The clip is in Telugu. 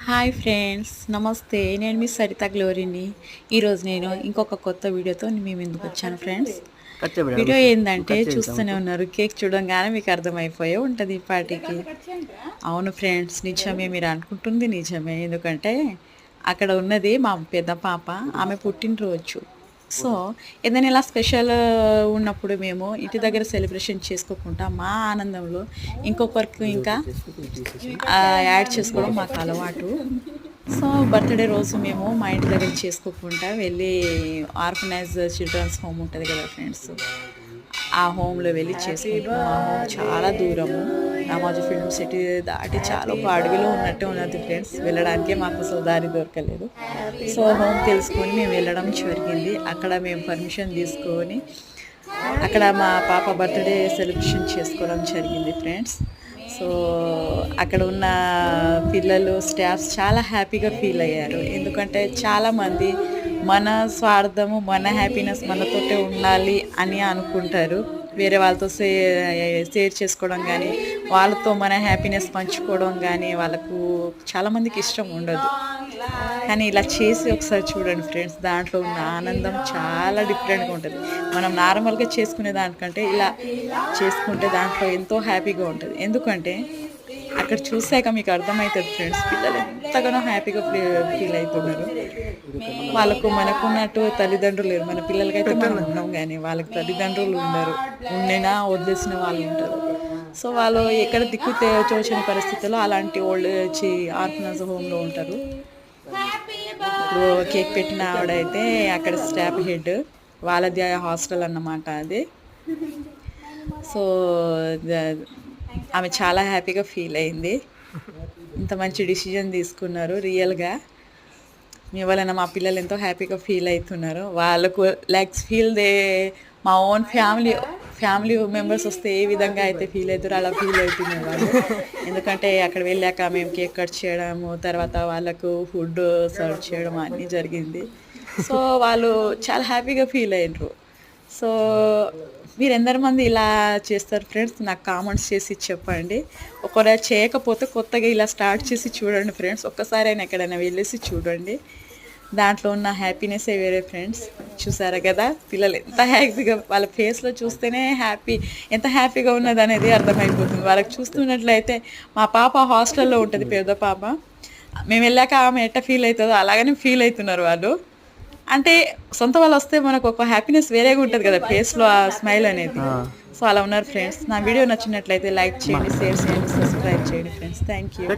హాయ్ ఫ్రెండ్స్, నమస్తే. నేను మీ సరిత గ్లోరీని. ఈరోజు నేను ఇంకొక కొత్త వీడియోతో మీ ముందుకు వచ్చాను ఫ్రెండ్స్. వీడియో ఏంటంటే చూస్తూనే ఉన్నారు, కేక్ చూడంగానే మీకు అర్థమైపోయే ఉంటుంది ఈ పార్టీకి. అవును ఫ్రెండ్స్, నిజమే, మీరు అనుకుంటుంది నిజమే. ఎందుకంటే అక్కడ ఉన్నది మా పెద్ద పాప, ఆమె పుట్టినరోజు. సో ఏదైనా ఇలా స్పెషల్ ఉన్నప్పుడు మేము ఇంటి దగ్గర సెలబ్రేషన్ చేసుకోకుండా మా ఆనందంలో ఇంకొకరికి ఇంకా యాడ్ చేసుకోవడం మాకు అలవాటు. సో బర్త్డే రోజు మేము మా ఇంటి దగ్గర చేసుకోకుండా వెళ్ళి ఆర్ఫనైజ్ చిల్డ్రన్స్ హోమ్ ఉంటుంది కదా ఫ్రెండ్స్, ఆ హోమ్లో వెళ్ళి చేసుకుంటాం. ఆ హోమ్ చాలా దూరము, రామోజీ ఫిల్మ్ సిటీ దాటి చాలా ఒక అడవిలో ఉన్నట్టే ఉన్నది ఫ్రెండ్స్. వెళ్ళడానికే మాకు సో దారి దొరకలేదు. సో హోమ్ తెలుసుకొని మేము వెళ్ళడం జరిగింది. అక్కడ మేము పర్మిషన్ తీసుకొని అక్కడ మా పాప బర్త్డే సెలబ్రేషన్ చేసుకోవడం జరిగింది ఫ్రెండ్స్. సో అక్కడ ఉన్న పిల్లలు, స్టాఫ్స్ చాలా హ్యాపీగా ఫీల్ అయ్యారు. ఎందుకంటే చాలామంది మన స్వార్థము, మన హ్యాపీనెస్ మనతోటే ఉండాలి అని అనుకుంటారు. వేరే వాళ్ళతో షేర్ చేసుకోవడం కానీ, వాళ్ళతో మన హ్యాపీనెస్ పంచుకోవడం కానీ వాళ్ళకు చాలామందికి ఇష్టం ఉండదు. కానీ ఇలా చేసి ఒకసారి చూడండి ఫ్రెండ్స్, దాంట్లో ఉన్న ఆనందం చాలా డిఫరెంట్గా ఉంటుంది. మనం నార్మల్గా చేసుకునే దానికంటే ఇలా చేసుకుంటే దాంట్లో ఎంతో హ్యాపీగా ఉంటుంది. ఎందుకంటే అక్కడ చూసాక మీకు అర్థమవుతుంది ఫ్రెండ్స్, పిల్లలు ఎంతగానో హ్యాపీగా ఫీల్ అవుతున్నారు. వాళ్ళకు మనకున్నట్టు తల్లిదండ్రులు లేరు. మన పిల్లలకైతే మనం ఉన్నాం, కానీ వాళ్ళకి తల్లిదండ్రులు ఉండరు. ఉండేనా వదిలేసిన వాళ్ళు ఉంటారు. సో వాళ్ళు ఎక్కడ దిక్కు తోచని పరిస్థితుల్లో అలాంటి ఓల్డ్ ఆర్ఫనైజ్ హోమ్లో ఉంటారు. ఇప్పుడు కేక్ పెట్టిన ఆవిడైతే అక్కడ స్టాఫ్ హెడ్, వాళ్ళది హాస్టల్ అన్నమాట అది. సో ఆమె చాలా హ్యాపీగా ఫీల్ అయింది. ఇంత మంచి డిసిజన్ తీసుకున్నారు. రియల్గా మీ వలన మా పిల్లలు ఎంతో హ్యాపీగా ఫీల్ అవుతున్నారు. వాళ్ళకు లైక్స్ ఫీల్ దే మా ఓన్ ఫ్యామిలీ మెంబర్స్ వస్తే ఏ విధంగా అయితే ఫీల్ అవుతారో అలా ఫీల్ అవుతున్నారు వాళ్ళు. ఎందుకంటే అక్కడ వెళ్ళాక మేము కేక్ కట్ చేయడము, తర్వాత వాళ్ళకు ఫుడ్ సర్వ్ చేయడం అన్నీ జరిగింది. సో వాళ్ళు చాలా హ్యాపీగా ఫీల్ అయ్యారు. సో మీరు ఎందరిమంది ఇలా చేస్తారు ఫ్రెండ్స్, నాకు కామెంట్స్ చేసి చెప్పండి. ఒకవేళ చేయకపోతే కొత్తగా ఇలా స్టార్ట్ చేసి చూడండి ఫ్రెండ్స్. ఒక్కసారి అయినా ఎక్కడైనా వెళ్ళేసి చూడండి, దాంట్లో ఉన్న హ్యాపీనెస్సే వేరే ఫ్రెండ్స్. చూసారా కదా పిల్లలు ఎంత హ్యాపీగా, వాళ్ళ ఫేస్లో చూస్తేనే ఎంత హ్యాపీగా ఉన్నది అనేది అర్థమైపోతుంది. వాళ్ళకి చూస్తున్నట్లయితే మా పాప హాస్టల్లో ఉంటుంది, పెద్ద పాప. మేము వెళ్ళాక ఆమె ఎట్ట ఫీల్ అవుతుందో అలాగనే ఫీల్ అవుతున్నారు వాళ్ళు. అంటే సొంత వాళ్ళు వస్తే మనకు ఒక హ్యాపీనెస్ వేరేగా ఉంటుంది కదా ఫేస్లో, ఆ స్మైల్ అనేది. సో అలా ఉన్నారు ఫ్రెండ్స్. నా వీడియో నచ్చినట్లయితే లైక్ చేయండి, షేర్ చేయండి, సబ్స్క్రైబ్ చేయండి ఫ్రెండ్స్. Thank you.